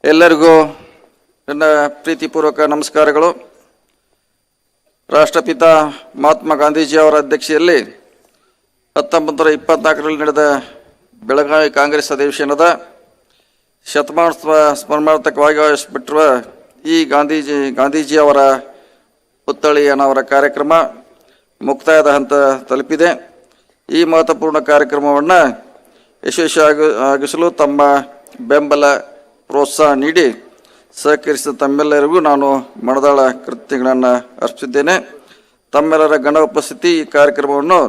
ಎಲ್ಲರಿಗೂ ನನ್ನ ಪ್ರೀತಿಪೂರ್ವಕ ನಮಸ್ಕಾರಗಳು. ರಾಷ್ಟ್ರಪಿತ ಮಹಾತ್ಮ ಗಾಂಧೀಜಿಯವರ ಅಧ್ಯಕ್ಷತೆಯಲ್ಲಿ 1924ರಲ್ಲಿ ನಡೆದ ಬೆಳಗಾವಿ ಕಾಂಗ್ರೆಸ್ ಅಧಿವೇಶನದ ಶತಮಾನೋತ್ಸವ ಸ್ಮರಣಾರ್ಥಕವಾಗಿ ಆಯೋಜಿಸಿಬಿಟ್ಟಿರುವ ಈ ಗಾಂಧೀಜಿಯವರ ಪುತ್ಥಳಿ ಅನಾವರಣ ಕಾರ್ಯಕ್ರಮ ಮುಕ್ತಾಯದ ಹಂತ ತಲುಪಿದೆ. ಈ ಮಹತ್ವಪೂರ್ಣ ಕಾರ್ಯಕ್ರಮವನ್ನು ಯಶಸ್ವಿಯಾಗಿಸಲು ತಮ್ಮ ಬೆಂಬಲ ಪ್ರೋತ್ಸಾಹ ನೀಡಿ ಸಹಕರಿಸಿದ ತಮ್ಮೆಲ್ಲರಿಗೂ ನಾನು ಮನದಾಳ ಕೃತಜ್ಞತೆಗಳನ್ನು ಅರ್ಪಿಸಿದ್ದೇನೆ. ತಮ್ಮೆಲ್ಲರ ಗಣ ಉಪಸ್ಥಿತಿ ಈ ಕಾರ್ಯಕ್ರಮವನ್ನು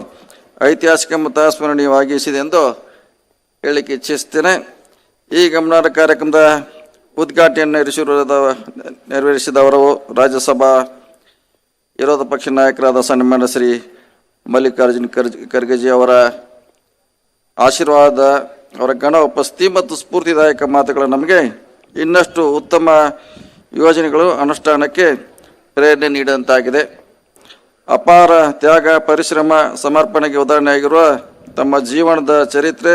ಐತಿಹಾಸಿಕ ಮತ್ತು ಸ್ಮರಣೀಯವಾಗಿಸಿದೆ ಎಂದು ಹೇಳಲಿಕ್ಕೆ ಇಚ್ಛಿಸುತ್ತೇನೆ. ಈ ಗಮನಾರ್ಹ ಕಾರ್ಯಕ್ರಮದ ಉದ್ಘಾಟನೆಯನ್ನು ನೆರವೇರಿಸಿದವರು ರಾಜ್ಯಸಭಾ ವಿರೋಧ ಪಕ್ಷ ನಾಯಕರಾದ ಸನ್ಮಾನ್ಯ ಶ್ರೀ ಮಲ್ಲಿಕಾರ್ಜುನ್ ಖರ್ಗೆಜಿ ಅವರ ಆಶೀರ್ವಾದ, ಅವರ ಗಣ ಉಪಸ್ಥಿತಿ ಮತ್ತು ಸ್ಫೂರ್ತಿದಾಯಕ ಮಾತುಗಳು ನಮಗೆ ಇನ್ನಷ್ಟು ಉತ್ತಮ ಯೋಜನೆಗಳು ಅನುಷ್ಠಾನಕ್ಕೆ ಪ್ರೇರಣೆ ನೀಡಿದಂತಾಗಿದೆ. ಅಪಾರ ತ್ಯಾಗ, ಪರಿಶ್ರಮ, ಸಮರ್ಪಣೆಗೆ ಉದಾಹರಣೆಯಾಗಿರುವ ತಮ್ಮ ಜೀವನದ ಚರಿತ್ರೆ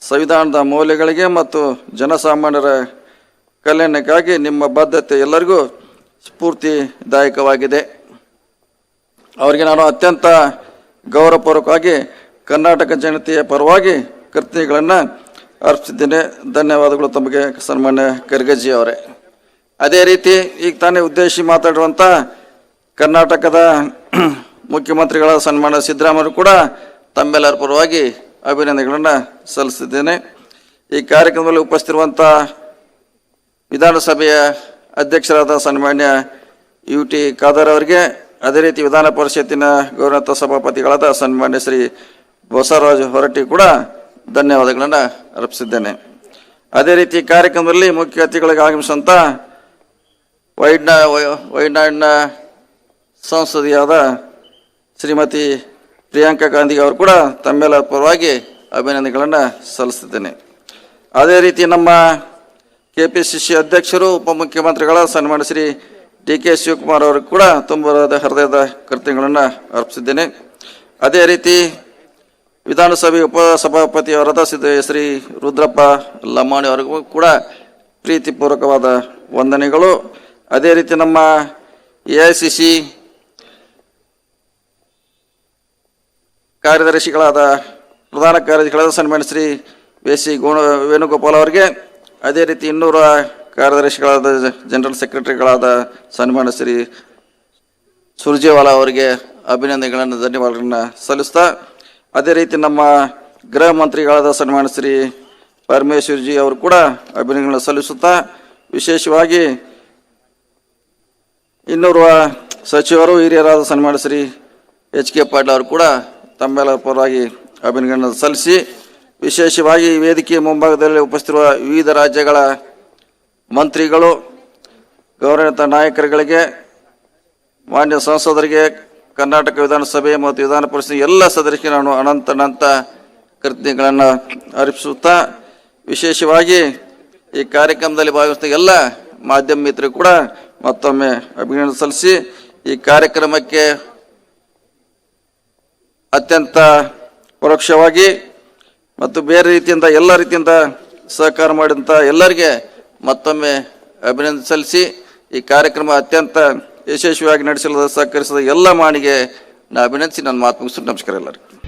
ಸಂವಿಧಾನದ ಮೌಲ್ಯಗಳಿಗೆ ಮತ್ತು ಜನಸಾಮಾನ್ಯರ ಕಲ್ಯಾಣಕ್ಕಾಗಿ ನಿಮ್ಮ ಬದ್ಧತೆ ಎಲ್ಲರಿಗೂ ಸ್ಫೂರ್ತಿದಾಯಕವಾಗಿದೆ. ಅವರಿಗೆ ನಾನು ಅತ್ಯಂತ ಗೌರವಪೂರ್ವಕವಾಗಿ ಕರ್ನಾಟಕ ಜನತೆಯ ಪರವಾಗಿ ಕೃತಜ್ಞತೆಗಳನ್ನು ಅರ್ಪಿಸಿದ್ದೇನೆ. ಧನ್ಯವಾದಗಳು ತಮಗೆ ಸನ್ಮಾನ್ಯ ಖರ್ಗೆಜಿ ಅವರೇ. ಅದೇ ರೀತಿ ಈಗ ತಾನೇ ಉದ್ದೇಶಿಸಿ ಮಾತಾಡುವಂಥ ಕರ್ನಾಟಕದ ಮುಖ್ಯಮಂತ್ರಿಗಳ ಸನ್ಮಾನ್ಯ ಸಿದ್ದರಾಮಯ್ಯರು ಕೂಡ ತಮ್ಮೆಲ್ಲರ ಪರವಾಗಿ ಅಭಿನಂದನೆಗಳನ್ನು ಸಲ್ಲಿಸಿದ್ದೇನೆ. ಈ ಕಾರ್ಯಕ್ರಮದಲ್ಲಿ ಉಪಸ್ಥಿತಿರುವಂಥ ವಿಧಾನಸಭೆಯ ಅಧ್ಯಕ್ಷರಾದ ಸನ್ಮಾನ್ಯ UT ಖಾದರ್ ಅವರಿಗೆ, ಅದೇ ರೀತಿ ವಿಧಾನ ಪರಿಷತ್ತಿನ ಗೌರವಾನ್ವಿತ ಸಭಾಪತಿಗಳಾದ ಸನ್ಮಾನ್ಯ ಶ್ರೀ ಬಸವರಾಜ ಹೊರಟ್ಟಿ ಕೂಡ ಧನ್ಯವಾದಗಳನ್ನು ಅರ್ಪಿಸಿದ್ದೇನೆ. ಅದೇ ರೀತಿ ಕಾರ್ಯಕ್ರಮದಲ್ಲಿ ಮುಖ್ಯ ಅತಿಥಿಗಳಿಗೆ ಆಗಮಿಸುವಂಥ ವಯನಾಡಿನ ಸಂಸದೀಯಾದ ಶ್ರೀಮತಿ ಪ್ರಿಯಾಂಕಾ ಗಾಂಧಿ ಅವರು ಕೂಡ ತಮ್ಮೆಲ್ಲ ಪರವಾಗಿ ಅಭಿನಂದನೆಗಳನ್ನು ಸಲ್ಲಿಸಿದ್ದೇನೆ. ಅದೇ ರೀತಿ ನಮ್ಮ KPCC ಅಧ್ಯಕ್ಷರು ಉಪಮುಖ್ಯಮಂತ್ರಿಗಳ ಸನ್ಮಾನ್ಯ ಶ್ರೀ DK ಶಿವಕುಮಾರ್ ಅವರು ಕೂಡ ತುಂಬ ಹೃದಯದ ಕೃತಜ್ಞತೆಗಳನ್ನು ಅರ್ಪಿಸಿದ್ದೇನೆ. ಅದೇ ರೀತಿ ವಿಧಾನಸಭೆ ಉಪಸಭಾಪತಿಯವರಾದ ಶ್ರೀ ರುದ್ರಪ್ಪ ಲಮಾಣಿ ಅವರಿಗೂ ಕೂಡ ಪ್ರೀತಿಪೂರ್ವಕವಾದ ವಂದನೆಗಳು. ಅದೇ ರೀತಿ ನಮ್ಮ AICC ಪ್ರಧಾನ ಕಾರ್ಯದರ್ಶಿಗಳಾದ ಸನ್ಮಾನ್ಯ ಶ್ರೀ VC ವೇಣುಗೋಪಾಲ್ ಅವರಿಗೆ, ಅದೇ ರೀತಿ ಇನ್ನೂರ ಕಾರ್ಯದರ್ಶಿಗಳಾದ ಜನರಲ್ ಸೆಕ್ರೆಟರಿಗಳಾದ ಸನ್ಮಾನ್ಯ ಶ್ರೀ ಸುರ್ಜೇವಾಲಾ ಅವರಿಗೆ ಅಭಿನಂದನೆಗಳನ್ನು ಧನ್ಯವಾದಗಳನ್ನು ಸಲ್ಲಿಸ್ತಾ, ಅದೇ ರೀತಿ ನಮ್ಮ ಗೃಹ ಮಂತ್ರಿಗಳಾದ ಸನ್ಮಾನ್ಯ ಶ್ರೀ ಪರಮೇಶ್ವರ್ಜಿ ಅವರು ಕೂಡ ಅಭಿನಂದನೆಗಳನ್ನು ಸಲ್ಲಿಸುತ್ತಾ, ವಿಶೇಷವಾಗಿ ಇನ್ನೋರ್ವ ಸಚಿವರು ಹಿರಿಯರಾದ ಸನ್ಮಾನ್ಯ ಶ್ರೀ HK ಪಾಟೀಲ್ ಅವರು ಕೂಡ ತಮ್ಮೆಲ್ಲ ಪರವಾಗಿ ಅಭಿನಂದನೆಗಳನ್ನು ಸಲ್ಲಿಸಿ, ವಿಶೇಷವಾಗಿ ವೇದಿಕೆ ಮುಂಭಾಗದಲ್ಲಿ ಉಪಸ್ಥಿತಿರುವ ವಿವಿಧ ರಾಜ್ಯಗಳ ಮಂತ್ರಿಗಳು, ಗೌರವಾನ್ವಿತ ನಾಯಕರುಗಳಿಗೆ, ಮಾನ್ಯ ಸಂಸದರಿಗೆ, ಕರ್ನಾಟಕ ವಿಧಾನಸಭೆ ಮತ್ತು ವಿಧಾನ ಪರಿಷತ್ ಎಲ್ಲ ಸದಸ್ಯರಿಗೆ ನಾನು ಅನಂತ ಕೃತಜ್ಞತೆಗಳನ್ನು ಅರ್ಪಿಸುತ್ತಾ, ವಿಶೇಷವಾಗಿ ಈ ಕಾರ್ಯಕ್ರಮದಲ್ಲಿ ಭಾಗವಹಿಸಿದ ಎಲ್ಲ ಮಾಧ್ಯಮ ಮಿತ್ರರು ಕೂಡ ಮತ್ತೊಮ್ಮೆ ಅಭಿನಂದನೆ ಸಲ್ಲಿಸಿ, ಈ ಕಾರ್ಯಕ್ರಮಕ್ಕೆ ಅತ್ಯಂತ ಪರೋಕ್ಷವಾಗಿ ಮತ್ತು ಬೇರೆ ರೀತಿಯಿಂದ ಎಲ್ಲ ರೀತಿಯಿಂದ ಸಹಕಾರ ಮಾಡಿದಂಥ ಎಲ್ಲರಿಗೆ ಮತ್ತೊಮ್ಮೆ ಅಭಿನಂದನೆ ಸಲ್ಲಿಸಿ, ಈ ಕಾರ್ಯಕ್ರಮ ಅತ್ಯಂತ ಯಶಸ್ವಿಯಾಗಿ ನಡೆಸಲು ಸಹಕರಿಸಿದ ಎಲ್ಲ ಮಾಣಿಗೆ ನಾನು ಅಭಿನಂದಿಸಿ ನನ್ನ ಮಾತು ಮುಗಿಸಿ ನಮಸ್ಕಾರ ಎಲ್ಲರಿಗೂ.